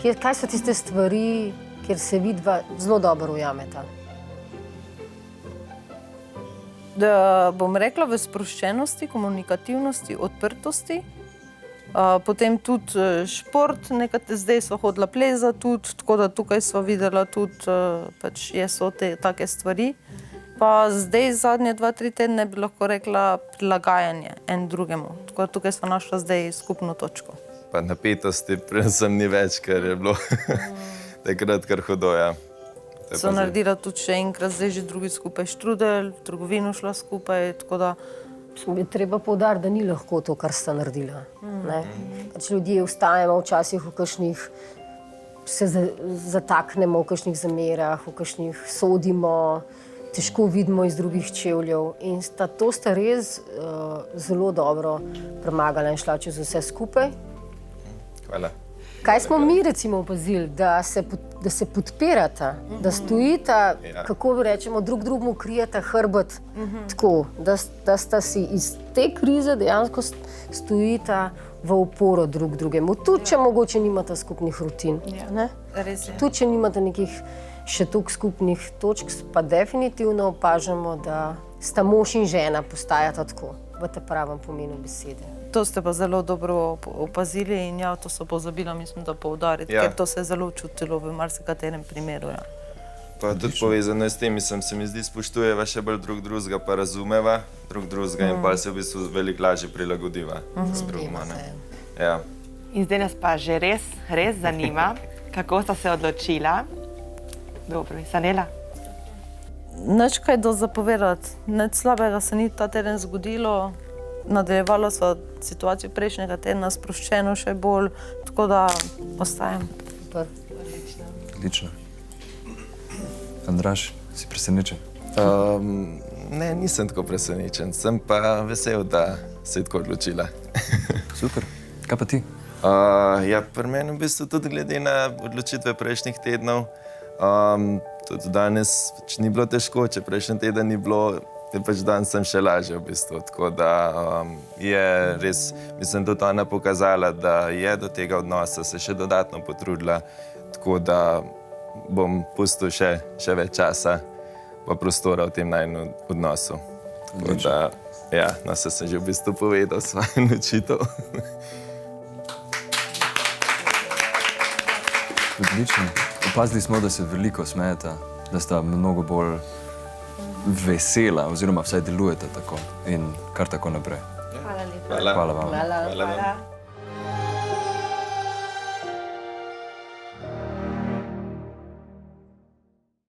Kaj so tiste stvari, kjer se vidva zelo dobro ujameta? Da bom rekla v sproščenosti, komunikativnosti, odprtosti. Potem tudi šport, zdaj sva hodila plezati tudi, tako da tukaj sva videla tudi, pač so te take stvari. Pa zdaj zadnje 2-3 tedne bi lahko rekla prilagajanje en drugemu. Tako da tukaj sva našla zdaj skupno točko. Pa napetosti predvsem ni več, ker je bilo takrat kar hudo, ja. So naredila tudi še enkrat, zdaj že drugi skupaj štrudelj, v trgovino šla skupaj, tako da... Je treba poudariti, da ni lahko to, kar sta naredila. Pač ljudje vstajamo včasih v kakšnih, se zataknemo v kakšnih zamerah, v kakšnih sodimo, težko vidimo iz drugih čevljev in to sta res zelo dobro premagala in šla čez vse skupaj. Hvala. Kaj smo mi recimo opazili, da se podpirata, da stojita, kako rečemo, drugemu krijeta hrbet tako, da sta si iz te krize dejansko stojita v oporo drug drugemu. Tudi, če mogoče nimata skupnih rutin. Tudi, če nimata nekih še toliko skupnih točk, pa definitivno opažamo, da sta mož in žena postajata tako, v tem pravem pomenu besede. To ste pa zelo dobro opazili in ja, to so pozabila, mislim, da poudariti, ker to se je zelo čutilo v marsikaterem primeru, ja. Pa tudi povezano s tem, mislim, se mi zdi, spoštujeva še bolj drug drugega, pa razumeva drug drugega in pa se v bistvu veliko lažje prilagodiva s drugima, ne. Ja. In zdaj nas pa že res zanima, kako sta se odločila. Dobro, Sanela? Nič kaj do zapovedati, nič slabega se ni ta teden zgodilo. Nadaljevalo sva situacijo prejšnjega tedna, sproščeno še bolj, tako da ostajam. Odlično. Andraž, si presenečen? Ne, nisem tako presenečen, sem pa vesel, da se je tako odločila. Super. Kaj pa ti? Ja, pri meni v bistvu tudi glede na odločitve prejšnjih tednov, tudi danes ni bilo težko, če prejšnji teden ni bilo, pač danes sem še lažje v bistvu, tako da je res, mislim, tudi ona pokazala, da je do tega odnosa se še dodatno potrudila, tako da bom pustil še več časa pa prostora v tem najinem odnosu. Tako da, ja, no, sem že v bistvu povedal svojo odločitev. Odlično. Opazili smo, da se veliko smejeta, da sta mnogo bolj vesela, oziroma vsaj delujete tako in kar tako naprej. Hvala lepa. Hvala. Hvala vam. Hvala.